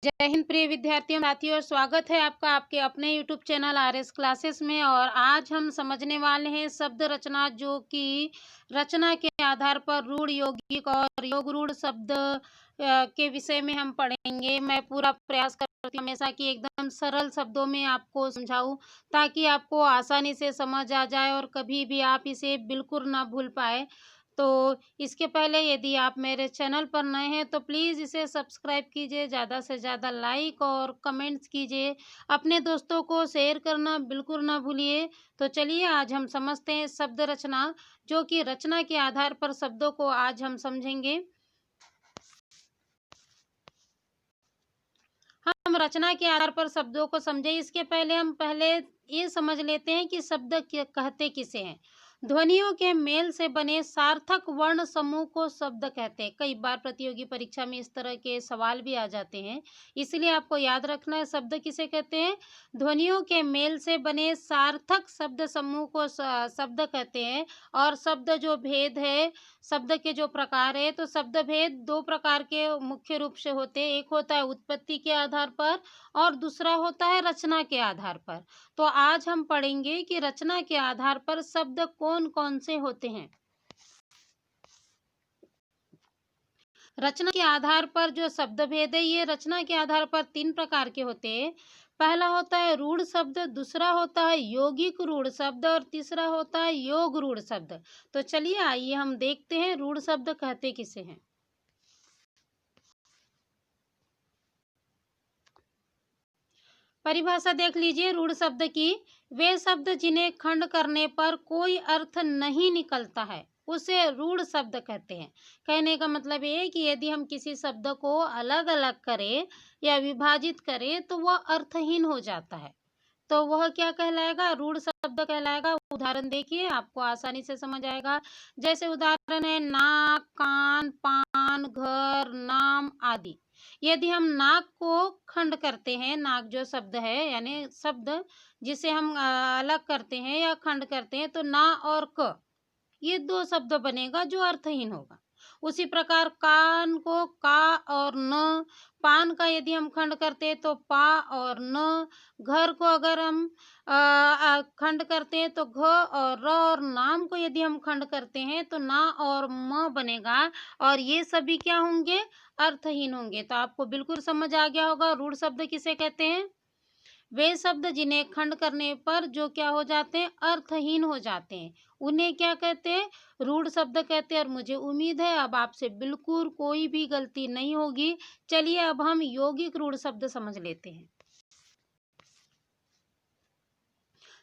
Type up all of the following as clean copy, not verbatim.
जय हिंद प्रिय विद्यार्थियों साथियों, स्वागत है आपका आपके अपने YouTube चैनल आरएस क्लासेस में। और आज हम समझने वाले हैं शब्द रचना, जो कि रचना के आधार पर रूढ़, यौगिक और योग रूढ़ शब्द के विषय में हम पढ़ेंगे। मैं पूरा प्रयास करती हूँ हमेशा कि एकदम सरल शब्दों में आपको समझाऊं, ताकि आपको आसानी से समझ आ जाए और कभी भी आप इसे बिल्कुल ना भूल पाए। तो इसके पहले यदि आप मेरे चैनल पर नए हैं तो प्लीज़ इसे सब्सक्राइब कीजिए, ज़्यादा से ज़्यादा लाइक और कमेंट्स कीजिए, अपने दोस्तों को शेयर करना बिल्कुल ना भूलिए। तो चलिए आज हम समझते हैं शब्द रचना, जो कि रचना के आधार पर शब्दों को आज हम समझेंगे। हम रचना के आधार पर शब्दों को समझे इसके पहले हम ये समझ लेते हैं कि शब्द कहते किसे हैं। ध्वनियों के मेल से बने सार्थक वर्ण समूह को शब्द कहते हैं। कई बार प्रतियोगी परीक्षा में इस तरह के सवाल भी आ जाते हैं, इसलिए आपको याद रखना है शब्द किसे कहते हैं। ध्वनियों के मेल से बने सार्थक शब्द समूह को शब्द कहते हैं। और शब्द जो भेद है, शब्द के जो प्रकार है, तो शब्द भेद दो प्रकार के मुख्य रूप से होते हैं। एक होता है उत्पत्ति के आधार पर और दूसरा होता है रचना के आधार पर। तो आज हम पढ़ेंगे कि रचना के आधार पर शब्द कौन कौन से होते हैं। रचना के आधार पर जो शब्द भेद है, ये रचना के आधार पर तीन प्रकार के होते हैं। पहला होता है रूढ़ शब्द, दूसरा होता है यौगिक रूढ़ शब्द और तीसरा होता है योग रूढ़ शब्द। तो चलिए आइए हम देखते हैं रूढ़ शब्द कहते किसे हैं। परिभाषा देख लीजिए रूढ़ शब्द की। वे शब्द जिन्हें खंड करने पर कोई अर्थ नहीं निकलता है, उसे रूढ़ शब्द कहते हैं। कहने का मतलब ये है कि यदि हम किसी शब्द को अलग अलग करें या विभाजित करें तो वह अर्थहीन हो जाता है, तो वह क्या कहलाएगा, रूढ़ शब्द कहलाएगा। उदाहरण देखिए, आपको आसानी से समझ आएगा। जैसे उदाहरण है नाक, कान, पान, घर, नाम आदि। यदि हम नाक को खंड करते हैं, नाक जो शब्द है यानी शब्द जिसे हम अलग करते हैं या खंड करते हैं, तो ना और क, ये दो शब्द बनेगा जो अर्थहीन होगा। उसी प्रकार कान को का और न, पान का यदि हम खंड करते हैं तो पा और न, घर को अगर हम खंड करते हैं तो घ और र, और नाम को यदि हम खंड करते हैं तो ना और म बनेगा। और ये सभी क्या होंगे, अर्थहीन होंगे। तो आपको बिल्कुल समझ आ गया होगा रूढ़ शब्द किसे कहते हैं। वे शब्द जिन्हें खंड करने पर जो क्या हो जाते हैं, अर्थहीन हो जाते हैं, उन्हें क्या कहते हैं, रूढ़ शब्द कहते हैं। और मुझे उम्मीद है अब आपसे बिल्कुल कोई भी गलती नहीं होगी। चलिए अब हम यौगिक रूढ़ शब्द समझ लेते हैं।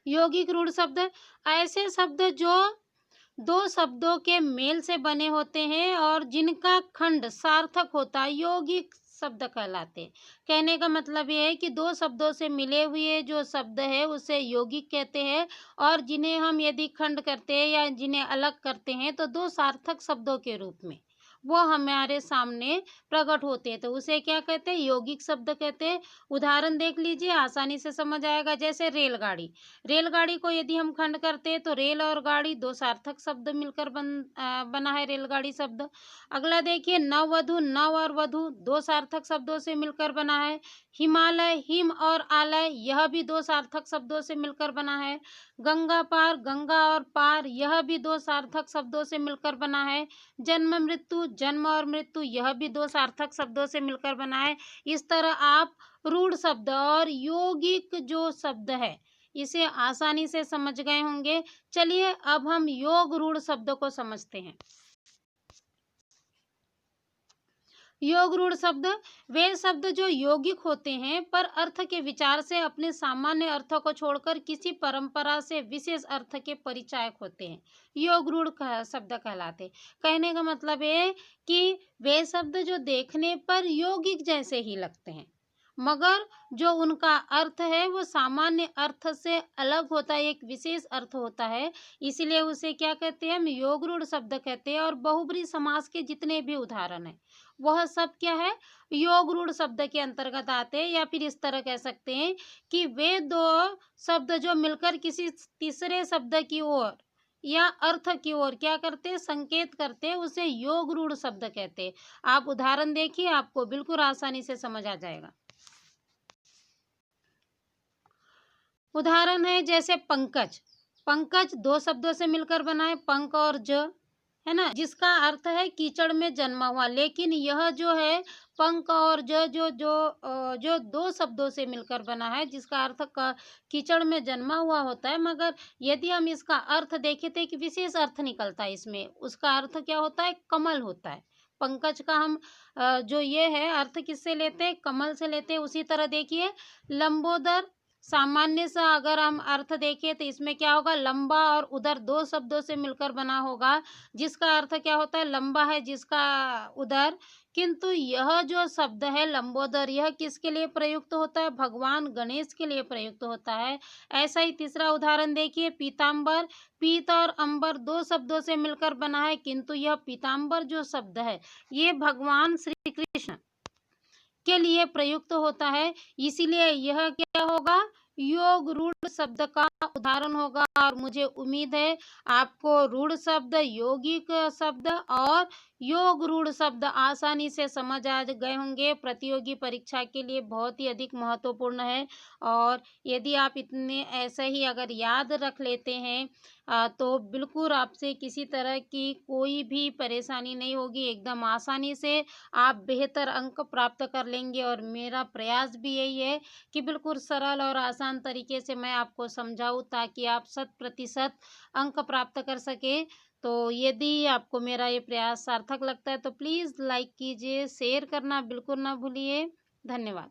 यौगिक रूढ़ शब्द ऐसे शब्द जो दो शब्दों के मेल से बने होते हैं और जिनका खंड सार्थक होता है, यौगिक शब्द कहलाते हैं। कहने का मतलब ये है कि दो शब्दों से मिले हुए जो शब्द है उसे यौगिक कहते हैं। और जिन्हें हम यदि खंड करते हैं या जिन्हें अलग करते हैं तो दो सार्थक शब्दों के रूप में वो हमारे सामने प्रकट होते हैं, तो उसे क्या कहते हैं, यौगिक शब्द कहते हैं। उदाहरण देख लीजिए, आसानी से समझ आएगा। जैसे रेलगाड़ी, रेलगाड़ी को यदि हम खंड करते हैं तो रेल और गाड़ी दो सार्थक शब्द मिलकर बना है रेलगाड़ी शब्द। अगला देखिए नववधु, नव और वधु दो सार्थक शब्दों से मिलकर बना है। हिमालय, हिम और आलय, यह भी दो सार्थक शब्दों से मिलकर बना है। गंगा पार, गंगा और पार, यह भी दो सार्थक शब्दों से मिलकर बना है। जन्म मृत्यु, जन्म और मृत्यु, यह भी दो सार्थक शब्दों से मिलकर बना है। इस तरह आप रूढ़ शब्द और यौगिक जो शब्द है इसे आसानी से समझ गए होंगे। चलिए अब हम योग रूढ़ शब्द को समझते हैं। योग रूढ़ शब्द वे शब्द जो यौगिक होते हैं पर अर्थ के विचार से अपने सामान्य अर्थों को छोड़कर किसी परंपरा से विशेष अर्थ के परिचायक होते हैं, योग रूढ़ शब्द कहलाते। कहने का मतलब है कि वे शब्द जो देखने पर यौगिक जैसे ही लगते हैं, मगर जो उनका अर्थ है वो सामान्य अर्थ से अलग होता है, एक विशेष अर्थ होता है। इसलिए उसे क्या कहते हैं, हम योग रूढ़ शब्द कहते हैं। और बहुब्री समास के जितने भी उदाहरण हैं वह सब क्या है, योग रूढ़ शब्द के अंतर्गत आते हैं। या फिर इस तरह कह सकते हैं कि वे दो शब्द जो मिलकर किसी तीसरे शब्द की ओर या अर्थ की ओर क्या करते हैं, संकेत करते हैं, उसे योग रूढ़ शब्द कहते हैं। आप उदाहरण देखिए, आपको बिल्कुल आसानी से समझ आ जाएगा। उदाहरण है जैसे पंकज। पंकज दो शब्दों से मिलकर बना है, पंक और ज, है ना, जिसका अर्थ है कीचड़ में जन्मा हुआ। लेकिन यह जो है पंक और जो दो शब्दों से मिलकर बना है, जिसका अर्थ कीचड़ में जन्मा हुआ होता है, मगर यदि हम इसका अर्थ देखें तो एक विशेष अर्थ निकलता है इसमें। उसका अर्थ क्या होता है? कमल होता है। पंकज का हम जो ये है अर्थ किससे लेते हैं? कमल से लेते हैं। उसी तरह देखिए लंबोदर, सामान्य सा अगर हम अर्थ देखें तो इसमें क्या होगा? लंबा और उदर दो शब्दों से मिलकर बना होगा, जिसका अर्थ क्या होता है? लंबा है जिसका उदर। किंतु यह जो शब्द है लंबोदर, यह किसके लिए प्रयुक्त होता है? भगवान गणेश के लिए प्रयुक्त होता है। ऐसा ही तीसरा उदाहरण देखिए पीताम्बर। पीत और अंबर दो शब्दों से मिलकर बना है, किंतु यह पीताम्बर जो शब्द है ये भगवान श्री कृष्ण के लिए प्रयुक्त होता है। इसीलिए यह क्या होगा? योग रूढ़ शब्द का उदाहरण होगा। और मुझे उम्मीद है आपको रूढ़ शब्द, यौगिक शब्द और योग रूढ़ शब्द आसानी से समझ आ गए होंगे। प्रतियोगी परीक्षा के लिए बहुत ही अधिक महत्वपूर्ण है। और यदि आप इतने ऐसे ही अगर याद रख लेते हैं तो बिल्कुल आपसे किसी तरह की कोई भी परेशानी नहीं होगी। एकदम आसानी से आप बेहतर अंक प्राप्त कर लेंगे। और मेरा प्रयास भी यही है कि बिल्कुल सरल और आसान तरीके से मैं आपको समझाऊं, ताकि आप 100% अंक प्राप्त कर सके। तो यदि आपको मेरा ये प्रयास सार्थक लगता है तो प्लीज़ लाइक कीजिए, शेयर करना बिल्कुल ना भूलिए। धन्यवाद।